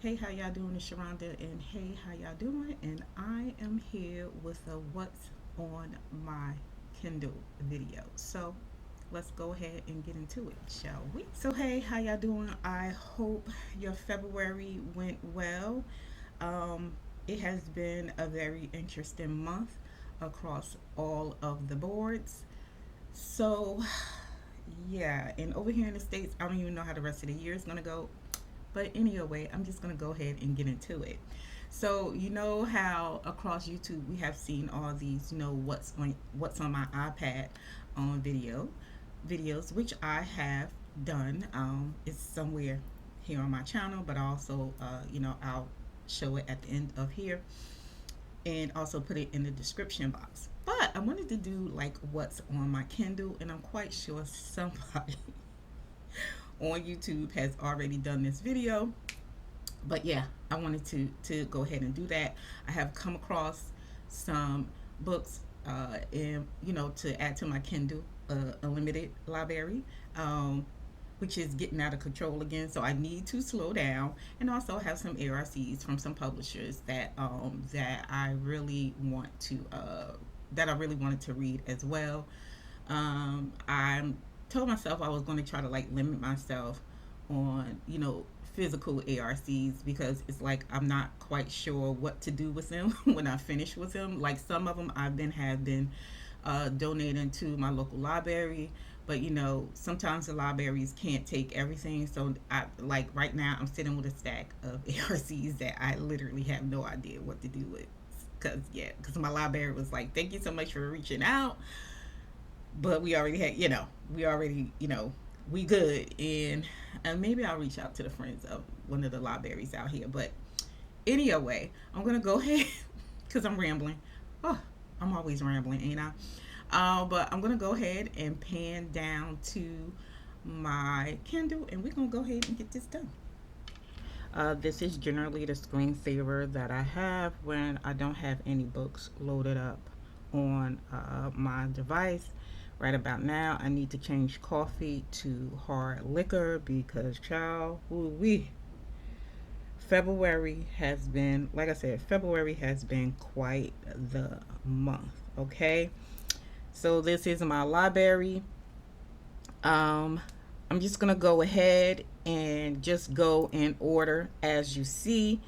Hey, how y'all doing? It's Sharonda, and hey, how y'all doing? And I am here with a what's on my Kindle video. So let's go ahead and get into it, shall we? So hey, how y'all doing? I hope your February went well. Um, it has been a very interesting month across all of the boards. So yeah, and over here in the States, I don't even know how the rest of the year is gonna go. But anyway, I'm just gonna go ahead and get into it. So you know how across YouTube we have seen all these, what's on my iPad on videos, which I have done. It's somewhere here on my channel, but also, I'll show it at the end of here and also put it in the description box. But I wanted to do like what's on my Kindle, and I'm quite sure somebody on YouTube has already done this video. But yeah, I wanted to go ahead and do that. I have come across some books, and to add to my Kindle Unlimited library, which is getting out of control again. So I need to slow down, and also have some ARCs from some publishers that I really wanted to read as well. I told myself I was going to try to like limit myself on physical ARCs, because it's like I'm not quite sure what to do with them when I finish with them. Like some of them have been donating to my local library, but sometimes the libraries can't take everything. So I like right now I'm sitting with a stack of ARCs that I literally have no idea what to do with. Because my library was like, thank you so much for reaching out, but we already, we good. And maybe I'll reach out to the friends of one of the libraries out here. But anyway, I'm gonna go ahead because I'm rambling. Oh, I'm always rambling, ain't I? But I'm gonna go ahead and pan down to my Kindle, and we're gonna go ahead and get this done. This is generally the screensaver that I have when I don't have any books loaded up on my device. Right about now, I need to change coffee to hard liquor because, child, we February has been, like I said, February has been quite the month. Okay, so this is my library. Um, I'm just gonna go ahead and just go in order as you see.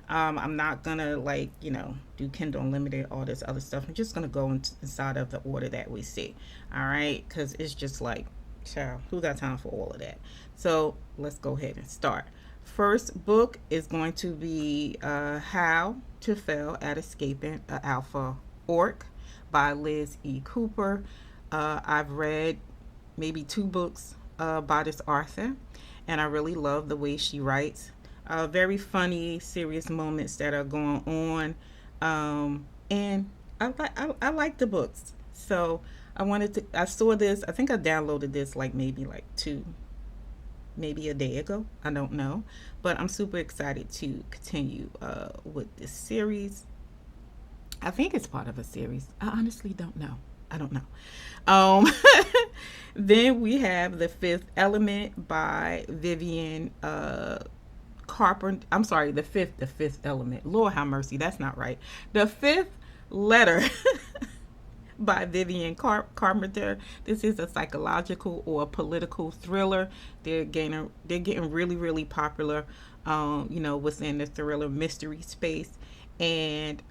I'm not gonna like do Kindle Unlimited, all this other stuff. I'm just gonna go inside of the order that we see. All right, because it's just like, child, who got time for all of that? So let's go ahead and start. First book is going to be How to Fail at Escaping an Alpha Orc by Liz E. Cooper. I've read maybe two books by this author, and I really love the way she writes. Very funny, serious moments that are going on, and I like the books. So I saw this. I think I downloaded this like maybe like maybe a day ago. I don't know, but I'm super excited to continue with this series. I think it's part of a series. I honestly don't know. I don't know. Um, then we have The Fifth Element by Vivian Carpenter. I'm sorry, the fifth element. Lord have mercy, that's not right. The Fifth Letter by Vivian Carpenter. This is a psychological or a political thriller. They're getting really really popular, within the thriller mystery space. And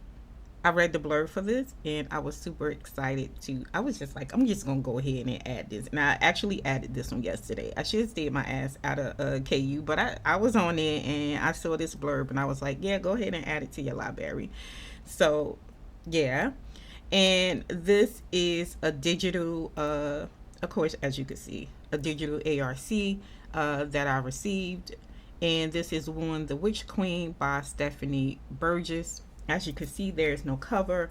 I read the blurb for this, and I was super excited to. I was just like, I'm just gonna go ahead and add this. And I actually added this one yesterday. I should have stayed my ass out of KU, but I was on it and I saw this blurb and I was like, yeah, go ahead and add it to your library. So, yeah. And this is a digital, of course, as you can see, a digital ARC that I received. And this is one, The Witch Queen by Stephanie Burgess. As you can see, there's no cover,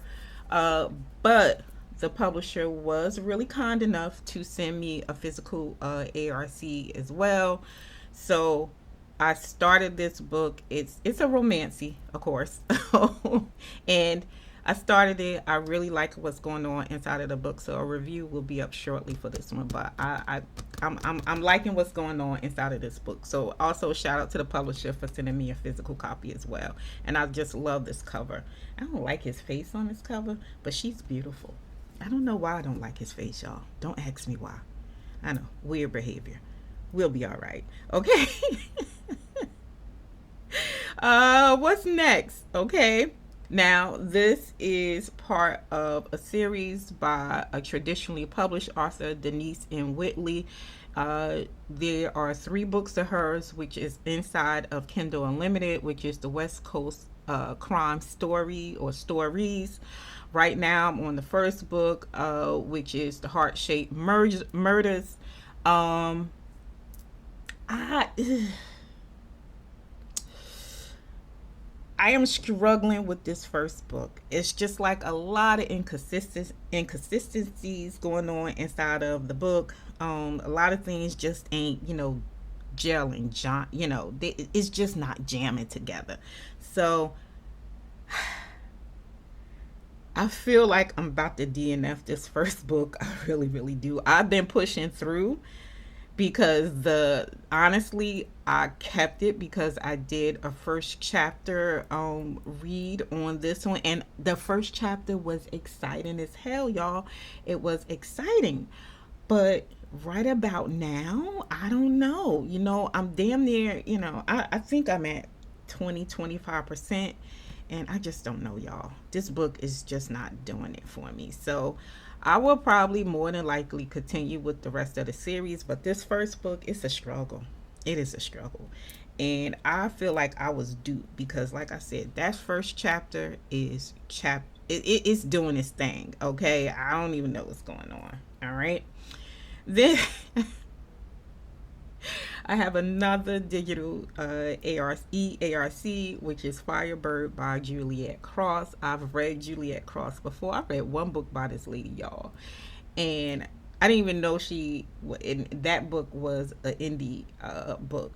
uh, but the publisher was really kind enough to send me a physical ARC as well. So I started this book. It's a romancy, of course, and I started it. I really like what's going on inside of the book, so a review will be up shortly for this one. But I'm liking what's going on inside of this book. So also shout out to the publisher for sending me a physical copy as well. And I just love this cover. I don't like his face on this cover, but she's beautiful. I don't know why I don't like his face, y'all. Don't ask me why. I know, weird behavior. We'll be all right. Okay. What's next? Okay. Now, this is part of a series by a traditionally published author, Denise N. Whitley. There are 3 books of hers, which is inside of Kindle Unlimited, which is the West Coast crime story or stories. Right now, I'm on the first book, which is the Heart-Shaped Murders. I I am struggling with this first book. It's just like a lot of inconsistencies going on inside of the book. A lot of things just ain't, gelling, it's just not jamming together. So I feel like I'm about to DNF this first book. I really, really do. I've been pushing through because the honestly I kept it because I did a first chapter read on this one, and the first chapter was exciting as hell, y'all. It was exciting. But right about now, I don't know. I'm damn near, I think I'm at 20-25%, and I just don't know, y'all. This book is just not doing it for me. So I will probably more than likely continue with the rest of the series, but this first book, it's a struggle. It is a struggle. And I feel like I was duped because, like I said, that first chapter is it's doing its thing. Okay, I don't even know what's going on. All right, then I have another digital eARC, which is Firebird by Juliet Cross. I've read Juliet Cross before. I read one book by this lady, y'all, and I didn't even know that book was an indie book.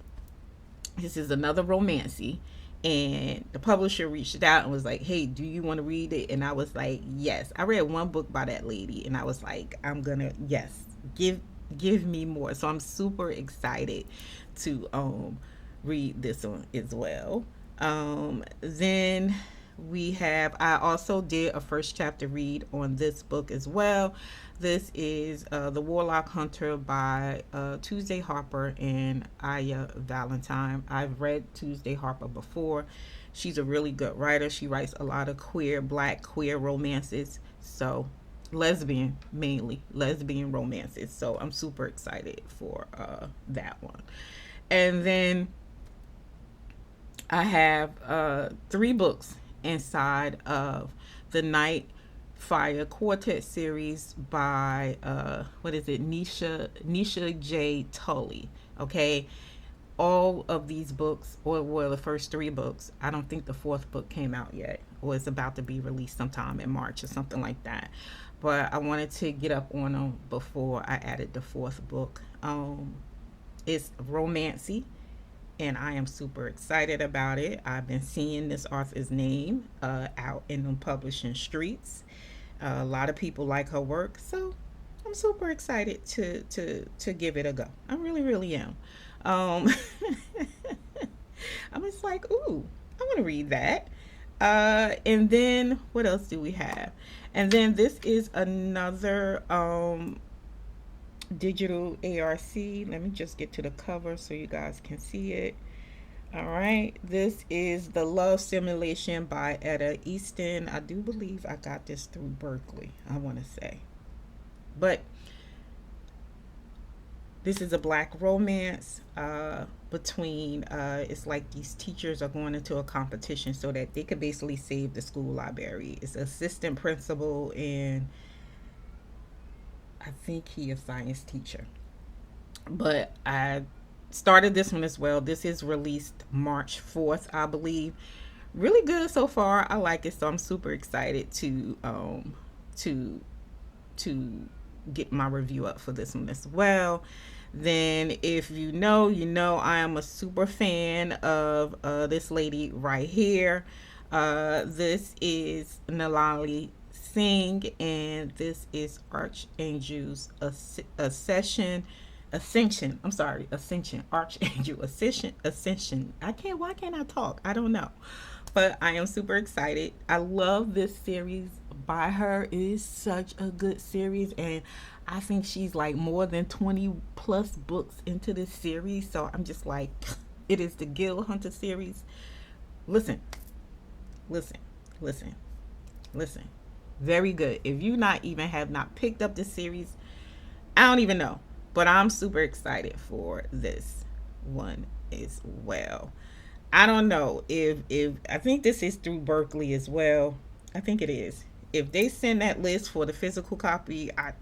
This is another romancy, and the publisher reached out and was like, "Hey, do you want to read it?" And I was like, "Yes." I read one book by that lady, and I was like, "I'm gonna yes, give me more." So I'm super excited to read this one as well. Then I also did a first chapter read on this book as well. This is The Warlock Hunter by Tuesday Harper and Aya Valentine. I've read Tuesday Harper before. She's a really good writer. She writes a lot of black queer romances. So mainly lesbian romances. So I'm super excited for that one. And then I have 3 books inside of the Night Fire Quartet series by Nisha J. Tully. Okay, all of these books, or well, the first 3 books. I don't think the 4th book came out yet, or it's about to be released sometime in March or something like that. But I wanted to get up on them before I added the 4th book. It's romancy, and I am super excited about it. I've been seeing this author's name out in the publishing streets. A lot of people like her work, so I'm super excited to give it a go. I really, really am. Um, I'm just like, ooh, I want to read that. And then what else do we have? And then this is another digital ARC. Let me just get to the cover so you guys can see it. All right, this is The Love Simulation by Etta Easton. I do believe I got this through Berkeley, I want to say. But this is a black romance between, it's like these teachers are going into a competition so that they could basically save the school library. It's assistant principal, and I think he a science teacher. But I started this one as well. This is released March 4th, I believe. Really good so far. I like it, so I'm super excited to get my review up for this one as well. Then if you know, I am a super fan of this lady right here. This is Nalali Singh, and this is Archangel's Ascension. I'm sorry, Ascension. Archangel Ascension. Why can't I talk? I don't know. But I am super excited. I love this series by her. It is such a good series, and I think she's like more than 20 plus books into this series. So I'm just like, it is the Gil Hunter series. Listen, listen, listen, listen. Very good. If you not even have not picked up this series, I don't even know. But I'm super excited for this one as well. I don't know if I think this is through Berkeley as well. I think it is. If they send that list for the physical copy, I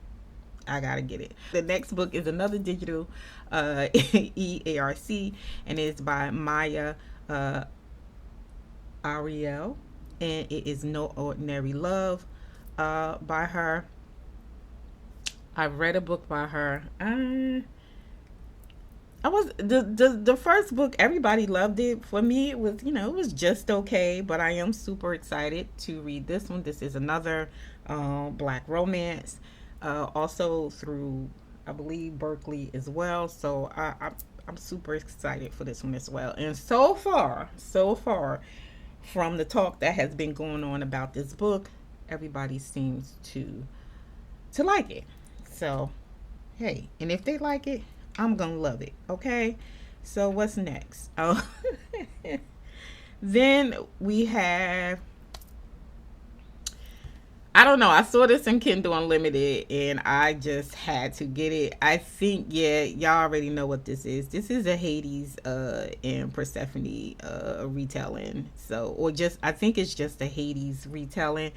gotta get it. The next book is another digital eARC, and it's by Maya uh, Ariel, and it is No Ordinary Love by her. I've read a book by her. I was the first book. Everybody loved it. For me, it was it was just okay. But I am super excited to read this one. This is another black romance, also through I believe Berkeley as well. So I'm super excited for this one as well. And so far, from the talk that has been going on about this book, everybody seems to like it. So hey, and if they like it, I'm gonna love it. Okay. So what's next? Oh, then we have. I don't know. I saw this in Kindle Unlimited, and I just had to get it. I think y'all already know what this is. This is a Hades and Persephone retelling. So, or just I think it's just a Hades retelling.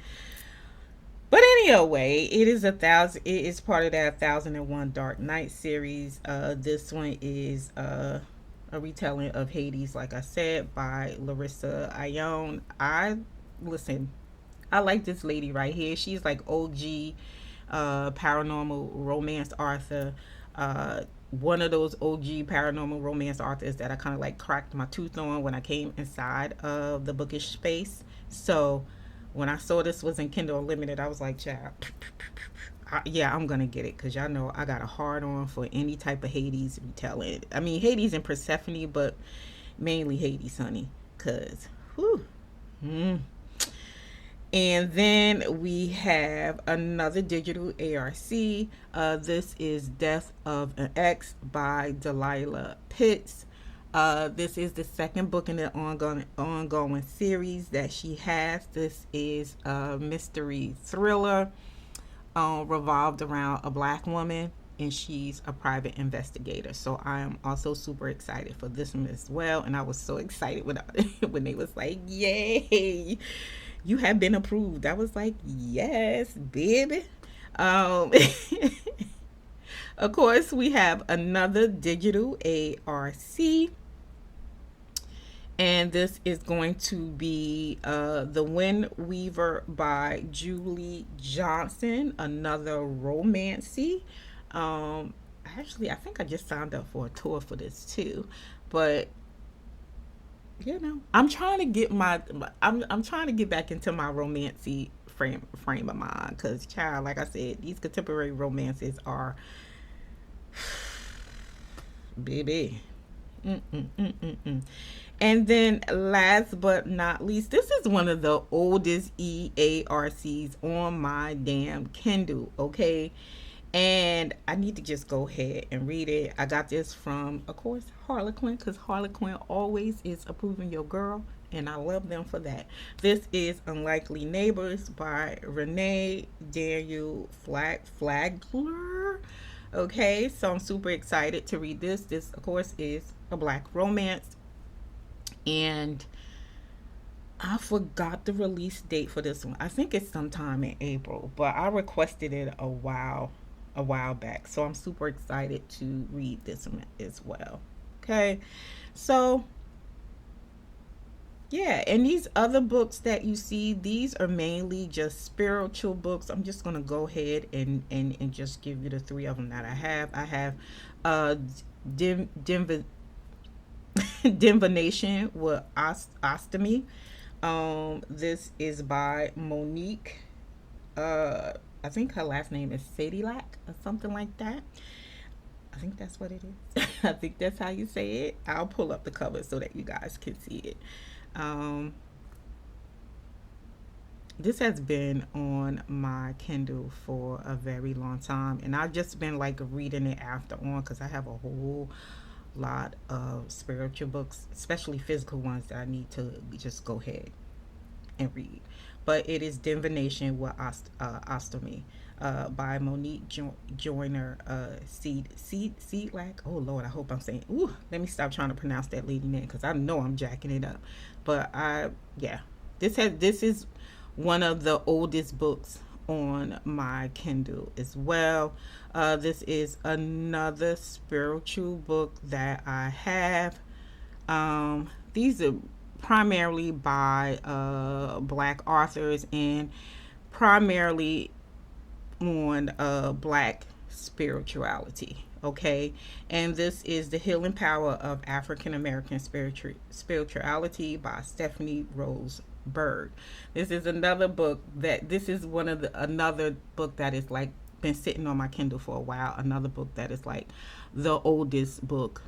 But anyway, it is a thousand. It is part of that 1001 Dark Knight series. This one is a retelling of Hades, like I said, by Larissa Ione. I listen. I like this lady right here. She's like OG paranormal romance author. One of those OG paranormal romance authors that I kind of like cracked my tooth on when I came inside of the bookish space. So when I saw this was in Kindle Unlimited, I was like, child, yeah, I'm gonna get it because y'all know I got a hard on for any type of Hades retelling. I mean Hades and Persephone, but mainly Hades, honey, cause whew. Mm. And then we have another digital ARC. This is Death of an Ex by Delilah Pitts. This is the second book in the ongoing series that she has. This is a mystery thriller revolved around a black woman, and she's a private investigator. So I am also super excited for this one as well. And I was so excited when when they was like, "Yay, you have been approved." I was like, "Yes, baby." Um, of course, we have another digital ARC, and this is going to be The Wind Weaver by Julie Johnson, another romancy. Actually, I think I just signed up for a tour for this too, but I'm trying to get I'm trying to get back into my romancy frame of mind, because child, like I said, these contemporary romances are baby. Mm-mm-mm-mm-mm. And then last but not least, this is one of the oldest EARCs on my damn Kindle, okay? And I need to just go ahead and read it. I got this from, of course, Harlequin, because Harlequin always is approving your girl, and I love them for that. This is Unlikely Neighbors by Renee Daniel Flagler. Okay, so I'm super excited to read this. This, of course, is a black romance. And I forgot the release date for this one. I think it's sometime in April, but I requested it a while back. So I'm super excited to read this one as well. Okay. So yeah, and these other books that you see, these are mainly just spiritual books. I'm just gonna go ahead and just give you the three of them that I have. I have Divination with Ostomy This is by Monique. I think her last name is Sadie Lack or something like that. I think that's what it is. I think that's how you say it. I'll pull up the cover so that you guys can see it. Um, this has been on my Kindle for a very long time, and I've just been like reading it after on because I have a whole lot of spiritual books, especially physical ones that I need to just go ahead and read. But it is Divination with Ostomy, by Monique Joyner, Seed Lack. Oh Lord, I hope I'm saying. Ooh, let me stop trying to pronounce that lady name because I know I'm jacking it up. But yeah, this is one of the oldest books on my Kindle as well. This is another spiritual book that I have. These are primarily by black authors and primarily on black spirituality. Okay, and this is The Healing Power of African American Spirituality by Stephanie Rose Bird. This is another book that this is one of the another book that is like been sitting on my Kindle for a while. Another book that is like the oldest book,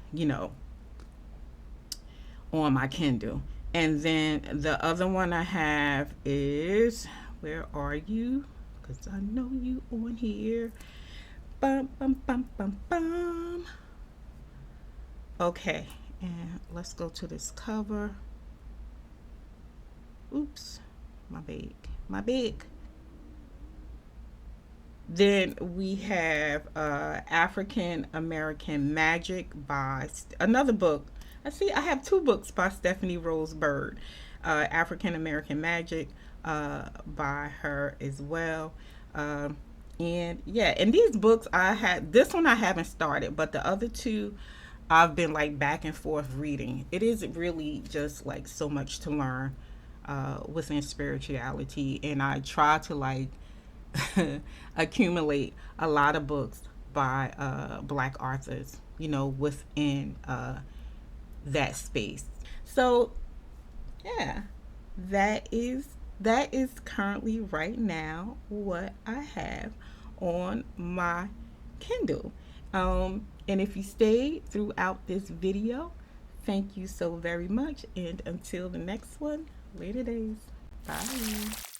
on my Kindle. And then the other one I have is, where are you? Because I know you on here. Bum, bum, bum, bum, bum. Okay, and let's go to this cover. Oops, my big. Then we have African American Magic by another book. I have two books by Stephanie Rose Bird. African American Magic by her as well. And yeah, and these books this one I haven't started, but the other two I've been like back and forth reading. It is really just like so much to learn within spirituality, and I try to like accumulate a lot of books by black authors, within that space. So yeah, that is currently right now what I have on my Kindle. And if you stayed throughout this video, thank you so very much. And until the next one, later days. Bye.